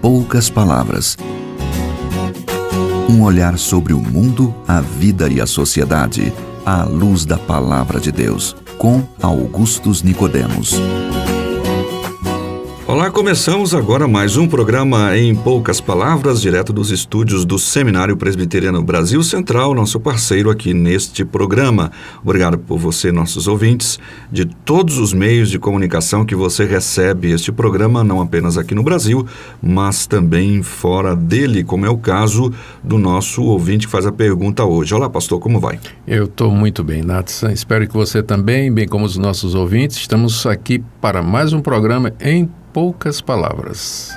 poucas palavras. Um olhar sobre o mundo, a vida e a sociedade, à luz da Palavra de Deus, com Augustus Nicodemos. Olá, começamos agora mais um programa em poucas palavras, direto dos estúdios do Seminário Presbiteriano Brasil Central, nosso parceiro aqui neste programa. Obrigado por você, nossos ouvintes, de todos os meios de comunicação que você recebe este programa, não apenas aqui no Brasil, mas também fora dele, como é o caso do nosso ouvinte que faz a pergunta hoje. Olá, pastor, como vai? Eu estou muito bem, Nathan. Espero que você também, bem como os nossos ouvintes. Estamos aqui para mais um programa em poucas palavras.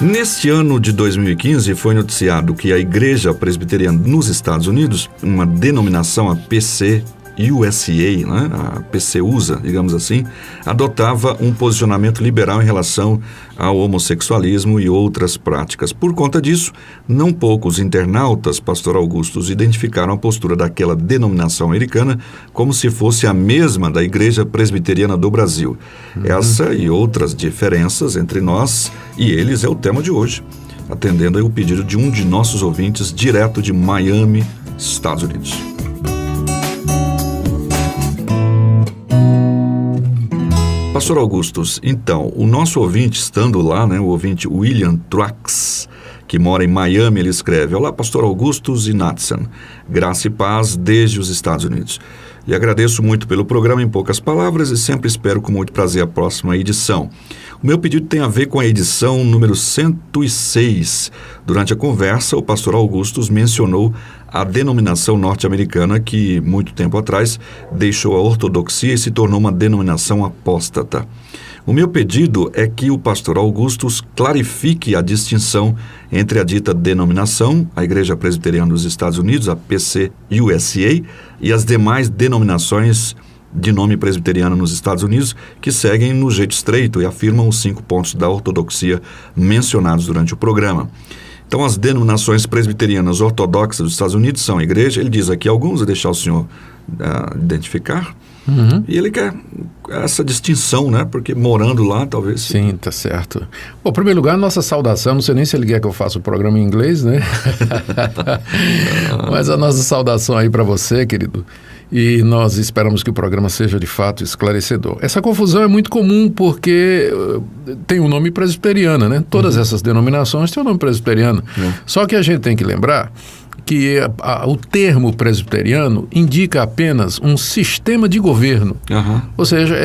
Neste ano de 2015, foi noticiado que a Igreja Presbiteriana nos Estados Unidos, uma denominação, a PCUSA, né? A PCUSA, digamos assim, adotava um posicionamento liberal em relação ao homossexualismo e outras práticas. Por conta disso, não poucos internautas, pastor Augustus, identificaram a postura daquela denominação americana como se fosse a mesma da Igreja Presbiteriana do Brasil. Essa e outras diferenças entre nós e eles é o tema de hoje, atendendo aí o pedido de um de nossos ouvintes, direto de Miami, Estados Unidos. Pastor Augustus, então, o nosso ouvinte, estando lá, né, o ouvinte William Truax, que mora em Miami, ele escreve: Olá, pastor Augustus e Nathan, graça e paz desde os Estados Unidos. E agradeço muito pelo programa em poucas palavras e sempre espero com muito prazer a próxima edição. O meu pedido tem a ver com a edição número 106. Durante a conversa, o pastor Augustus mencionou a denominação norte-americana que, muito tempo atrás, deixou a ortodoxia e se tornou uma denominação apóstata. O meu pedido é que o pastor Augustus clarifique a distinção entre a dita denominação, a Igreja Presbiteriana dos Estados Unidos, a PCUSA, e as demais denominações de nome presbiteriano nos Estados Unidos, que seguem no jeito estreito e afirmam os 5 pontos da ortodoxia mencionados durante o programa. Então, as denominações presbiterianas ortodoxas dos Estados Unidos são a igreja, ele diz aqui alguns, vou deixar o senhor identificar, e ele quer essa distinção, né? Porque morando lá, talvez... Sim, tá certo. Bom, em primeiro lugar, nossa saudação, não sei nem se ele quer que eu faça o programa em inglês, né? Mas a nossa saudação aí para você, querido. E nós esperamos que o programa seja de fato esclarecedor. Essa confusão é muito comum porque tem um nome presbiteriano, né? Todas essas denominações têm um nome presbiteriano. Só que a gente tem que lembrar que o termo presbiteriano indica apenas um sistema de governo. Ou seja,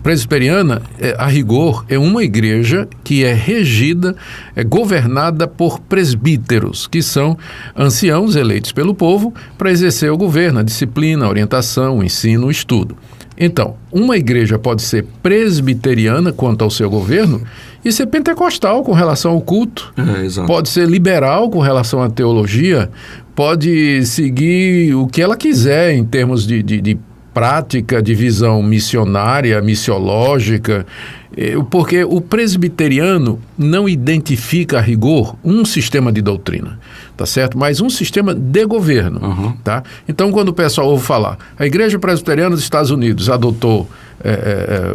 presbiteriana, a rigor, é uma igreja que é regida, é governada por presbíteros, que são anciãos eleitos pelo povo para exercer o governo, a disciplina, a orientação, o ensino, o estudo. Então, uma igreja pode ser presbiteriana quanto ao seu governo e ser pentecostal com relação ao culto. Pode ser liberal com relação à teologia, pode seguir o que ela quiser em termos de prática, de visão missionária, missiológica, porque o presbiteriano não identifica a rigor um sistema de doutrina, tá certo? Mas um sistema de governo, tá? Então, quando o pessoal ouve falar, a Igreja Presbiteriana dos Estados Unidos adotou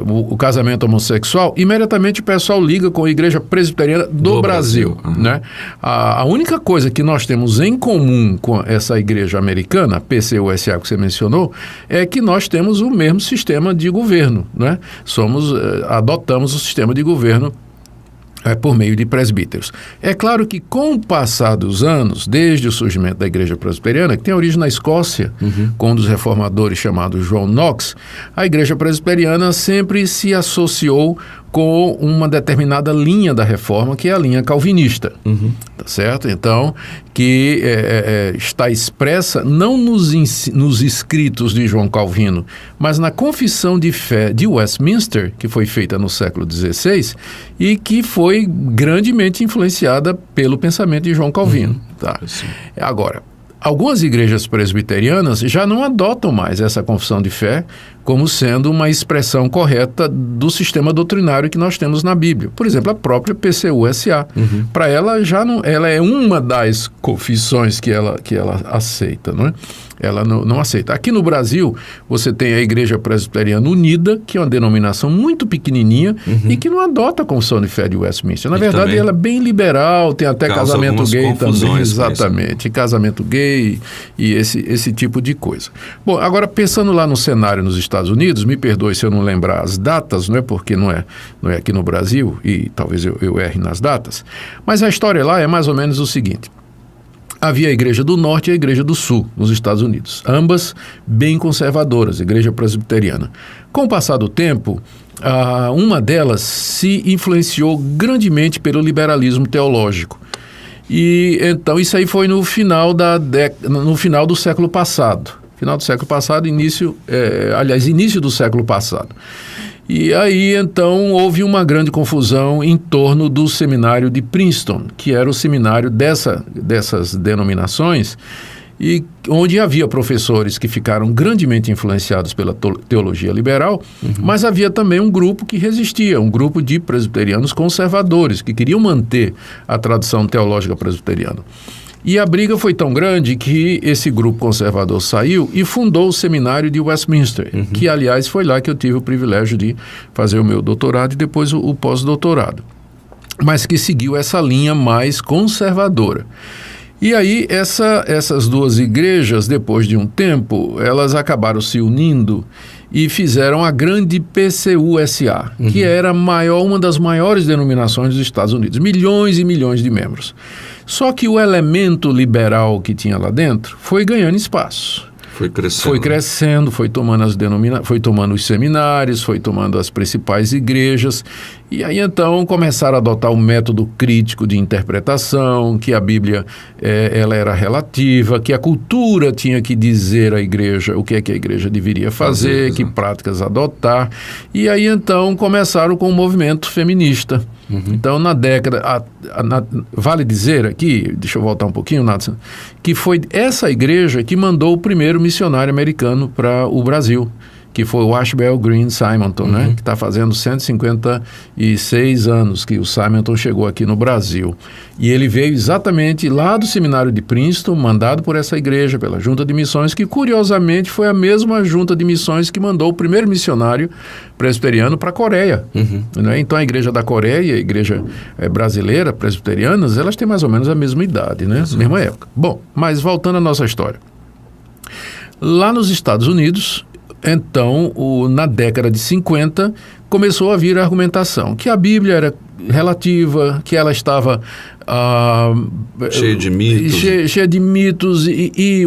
o casamento homossexual, imediatamente o pessoal liga com a Igreja Presbiteriana do Brasil, né? A única coisa que nós temos em comum com essa igreja americana, a PCUSA que você mencionou, é que nós temos o mesmo sistema de governo, né? Adotamos o sistema de governo por meio de presbíteros. É claro que com o passar dos anos, desde o surgimento da Igreja Presbiteriana, que tem origem na Escócia, com um dos reformadores chamado John Knox, a Igreja Presbiteriana sempre se associou com uma determinada linha da reforma, que é a linha calvinista, tá certo? Então, que está expressa não nos escritos de João Calvino, mas na Confissão de Fé de Westminster, que foi feita no século XVI e que foi grandemente influenciada pelo pensamento de João Calvino. Tá? Agora, algumas igrejas presbiterianas já não adotam mais essa confissão de fé como sendo uma expressão correta do sistema doutrinário que nós temos na Bíblia. Por exemplo, a própria PCUSA. Para ela, ela é uma das confissões que ela aceita, não é? Ela não aceita. Aqui no Brasil, você tem a Igreja Presbiteriana Unida, que é uma denominação muito pequenininha e que não adota a Confissão de Fé de Westminster. Na verdade, ela é bem liberal, tem até casamento gay também. Exatamente, casamento gay e esse tipo de coisa. Bom, agora pensando lá no cenário nos Estados Unidos, me perdoe se eu não lembrar as datas, não é porque não é aqui no Brasil e talvez eu erre nas datas, mas a história lá é mais ou menos o seguinte. Havia a Igreja do Norte e a Igreja do Sul, nos Estados Unidos. Ambas bem conservadoras, Igreja Presbiteriana. Com o passar do tempo, uma delas se influenciou grandemente pelo liberalismo teológico. E então isso aí foi no final do século passado. Final do século passado, início do século passado. E aí, então, houve uma grande confusão em torno do seminário de Princeton, que era o seminário dessas denominações, e onde havia professores que ficaram grandemente influenciados pela teologia liberal, mas havia também um grupo que resistia, um grupo de presbiterianos conservadores, que queriam manter a tradição teológica presbiteriana. E a briga foi tão grande que esse grupo conservador saiu e fundou o seminário de Westminster, que, aliás, foi lá que eu tive o privilégio de fazer o meu doutorado e depois o pós-doutorado, mas que seguiu essa linha mais conservadora. E aí, essas duas igrejas, depois de um tempo, elas acabaram se unindo e fizeram a grande PCUSA, que era uma das maiores denominações dos Estados Unidos, milhões e milhões de membros. Só que o elemento liberal que tinha lá dentro foi ganhando espaço. Foi crescendo, foi tomando os seminários, foi tomando as principais igrejas, e aí então começaram a adotar o método crítico de interpretação, que a Bíblia ela era relativa, que a cultura tinha que dizer à igreja o que é que a igreja deveria fazer, que práticas adotar, e aí então começaram com o movimento feminista. Então, na década, vale dizer aqui, deixa eu voltar um pouquinho, Nathan, que foi essa igreja que mandou o primeiro missionário americano para o Brasil, que foi o Ashbel Green Simonton, né? Que está fazendo 156 anos que o Simonton chegou aqui no Brasil. E ele veio exatamente lá do seminário de Princeton, mandado por essa igreja, pela Junta de Missões, que curiosamente foi a mesma Junta de Missões que mandou o primeiro missionário presbiteriano para a Coreia. Né? Então a igreja da Coreia e a igreja brasileira, presbiterianas, elas têm mais ou menos a mesma idade, né? Mesma época. Bom, mas voltando à nossa história. Lá nos Estados Unidos, então, na década de 50, começou a vir a argumentação que a Bíblia era relativa, que ela estava cheia de mitos, cheia de mitos e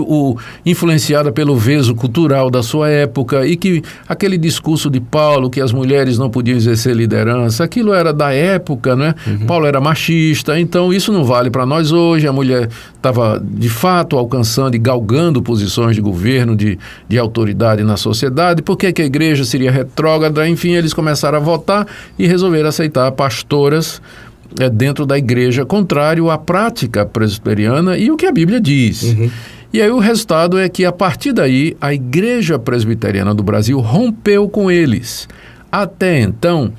influenciada pelo veso cultural da sua época, e que aquele discurso de Paulo que as mulheres não podiam exercer liderança, aquilo era da época, né? Paulo era machista, então isso não vale para nós hoje. A mulher estava de fato alcançando e galgando posições de governo, de autoridade na sociedade. Por que a igreja seria retrógrada? Enfim, eles começaram a votar e resolveram aceitar pastoras dentro da igreja, contrário à prática presbiteriana e o que a Bíblia diz. E aí o resultado é que, a partir daí, a Igreja Presbiteriana do Brasil rompeu com eles. Até então,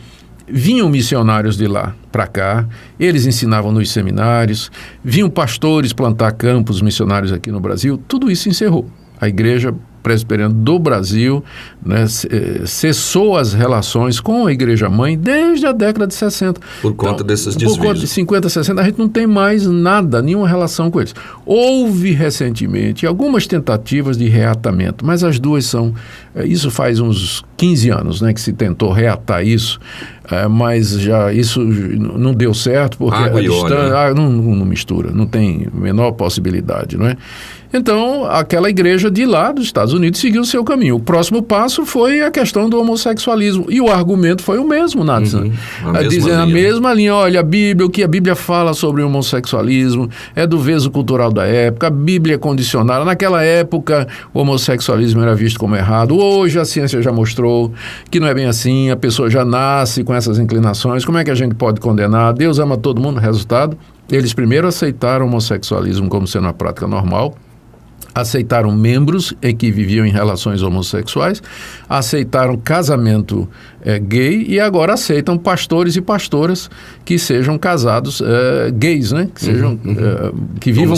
vinham missionários de lá para cá, eles ensinavam nos seminários, vinham pastores plantar campos missionários aqui no Brasil, tudo isso encerrou. A Igreja Presbiteriana do Brasil, né, cessou as relações com a Igreja-mãe desde a década de 60. Por conta desses desvios. Por conta de 50, 60, a gente não tem mais nada, nenhuma relação com eles. Houve recentemente algumas tentativas de reatamento, mas as duas são... Isso faz uns 15 anos, né, que se tentou reatar isso, mas já isso não deu certo, porque água e óleo, não mistura, não tem a menor possibilidade, não é? Então, aquela igreja de lá dos Estados Unidos seguiu o seu caminho. O próximo passo foi a questão do homossexualismo. E o argumento foi o mesmo, Nathan. Dizendo a mesma linha, olha, o que a Bíblia fala sobre o homossexualismo é do veso cultural da época, a Bíblia é condicionada. Naquela época, o homossexualismo era visto como errado. Hoje a ciência já mostrou que não é bem assim, a pessoa já nasce com essas inclinações. Como é que a gente pode condenar? Deus ama todo mundo. Resultado, eles primeiro aceitaram o homossexualismo como sendo uma prática normal, aceitaram membros que viviam em relações homossexuais, aceitaram casamento gay e agora aceitam pastores e pastoras que sejam casados gays, né? Que sejam que vivam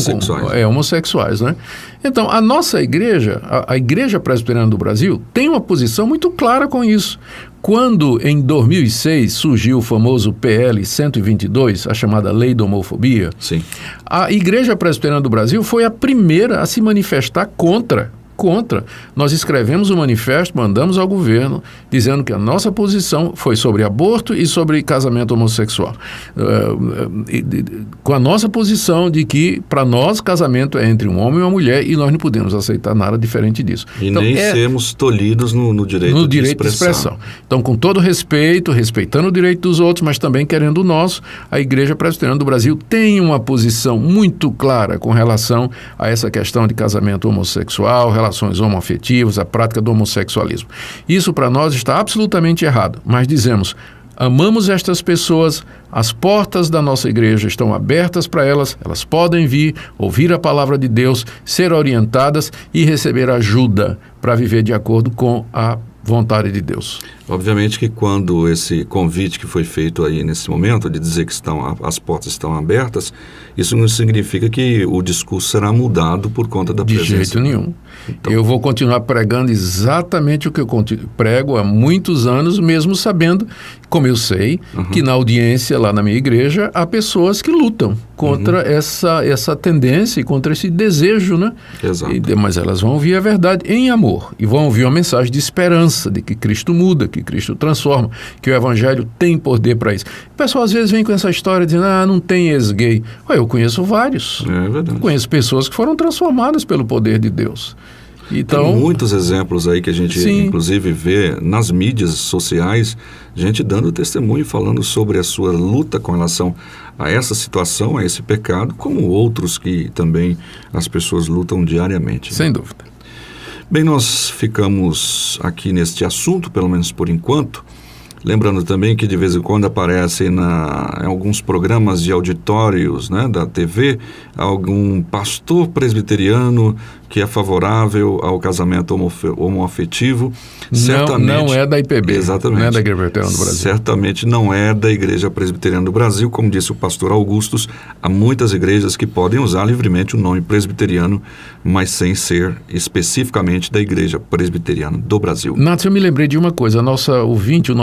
homossexuais, né? Então, a nossa igreja, a Igreja Presbiteriana do Brasil, tem uma posição muito clara com isso. Quando, em 2006, surgiu o famoso PL 122, a chamada Lei da Homofobia, sim, a Igreja Presbiteriana do Brasil foi a primeira a se manifestar contra. Nós escrevemos um manifesto, mandamos ao governo, dizendo que a nossa posição foi sobre aborto e sobre casamento homossexual. Com a nossa posição de que, para nós, casamento é entre um homem e uma mulher e nós não podemos aceitar nada diferente disso. E então, nem sermos tolhidos no direito de expressão. Então, com todo respeito, respeitando o direito dos outros, mas também querendo o nosso, a Igreja Presbiteriana do Brasil tem uma posição muito clara com relação a essa questão de casamento homossexual, relações homoafetivas, a prática do homossexualismo. Isso para nós está absolutamente errado, mas dizemos, amamos estas pessoas, as portas da nossa igreja estão abertas para elas, elas podem vir, ouvir a palavra de Deus, ser orientadas e receber ajuda para viver de acordo com a vontade de Deus. Obviamente que quando esse convite que foi feito aí nesse momento, de dizer que as portas estão abertas, isso não significa que o discurso será mudado por conta da presença. De jeito nenhum. Então, eu vou continuar pregando exatamente o que eu prego há muitos anos, mesmo sabendo, como eu sei, que na audiência lá na minha igreja há pessoas que lutam contra essa tendência e contra esse desejo, né? Exato. Mas elas vão ouvir a verdade em amor e vão ouvir uma mensagem de esperança, de que Cristo muda, que Cristo transforma, que o Evangelho tem poder para isso. O pessoal às vezes vem com essa história dizendo, não tem ex-gay. Eu conheço vários. É verdade. Conheço pessoas que foram transformadas pelo poder de Deus. Então, tem muitos exemplos aí que a gente, sim, inclusive, vê nas mídias sociais, gente dando testemunho, falando sobre a sua luta com relação a essa situação, a esse pecado, como outros que também as pessoas lutam diariamente. Sem dúvida. Bem, nós ficamos aqui neste assunto, pelo menos por enquanto. Lembrando também que de vez em quando aparece em alguns programas de auditórios, né, da TV, algum pastor presbiteriano que é favorável ao casamento homoafetivo. Não é da IPB, exatamente, não é da Igreja Presbiteriana do Brasil. Certamente não é da Igreja Presbiteriana do Brasil. Como disse o pastor Augustus, há muitas igrejas que podem usar livremente o nome presbiteriano, mas sem ser especificamente da Igreja Presbiteriana do Brasil. Nath, eu me lembrei de uma coisa. O nosso ouvinte,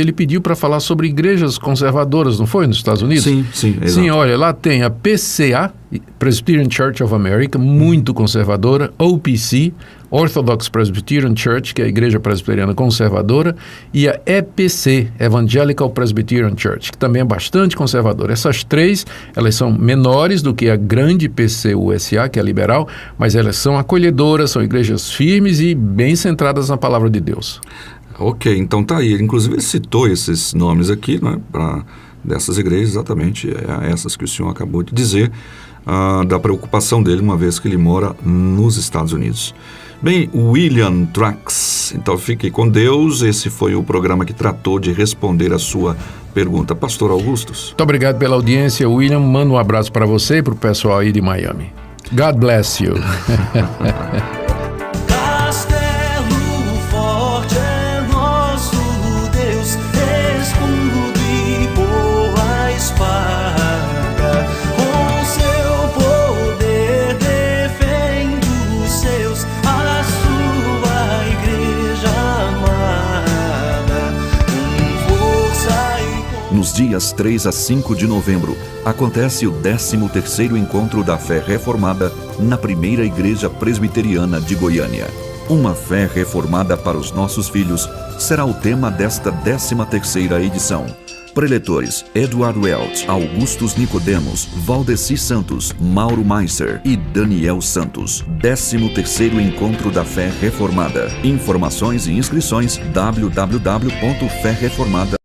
ele pediu para falar sobre igrejas conservadoras, não foi? Nos Estados Unidos? Sim, exato. Sim, olha, lá tem a PCA, Presbyterian Church of America, muito conservadora, OPC, Orthodox Presbyterian Church, que é a Igreja Presbiteriana Conservadora, e a EPC, Evangelical Presbyterian Church, que também é bastante conservadora. Essas três, elas são menores do que a grande PCUSA, que é liberal, mas elas são acolhedoras, são igrejas firmes e bem centradas na palavra de Deus. Ok, então tá aí. Inclusive ele citou esses nomes aqui, né, dessas igrejas, exatamente essas que o senhor acabou de dizer, da preocupação dele, uma vez que ele mora nos Estados Unidos. Bem, William Trax, então fique com Deus. Esse foi o programa que tratou de responder a sua pergunta. Pastor Augustus. Muito obrigado pela audiência, William. Mando um abraço para você e para o pessoal aí de Miami. God bless you. Nos dias 3 a 5 de novembro, acontece o 13º Encontro da Fé Reformada na Primeira Igreja Presbiteriana de Goiânia. Uma fé reformada para os nossos filhos será o tema desta 13ª edição. Preletores: Edward Welch, Augustus Nicodemos, Valdeci Santos, Mauro Meisser e Daniel Santos. 13º Encontro da Fé Reformada. Informações e inscrições: www.fereformada.com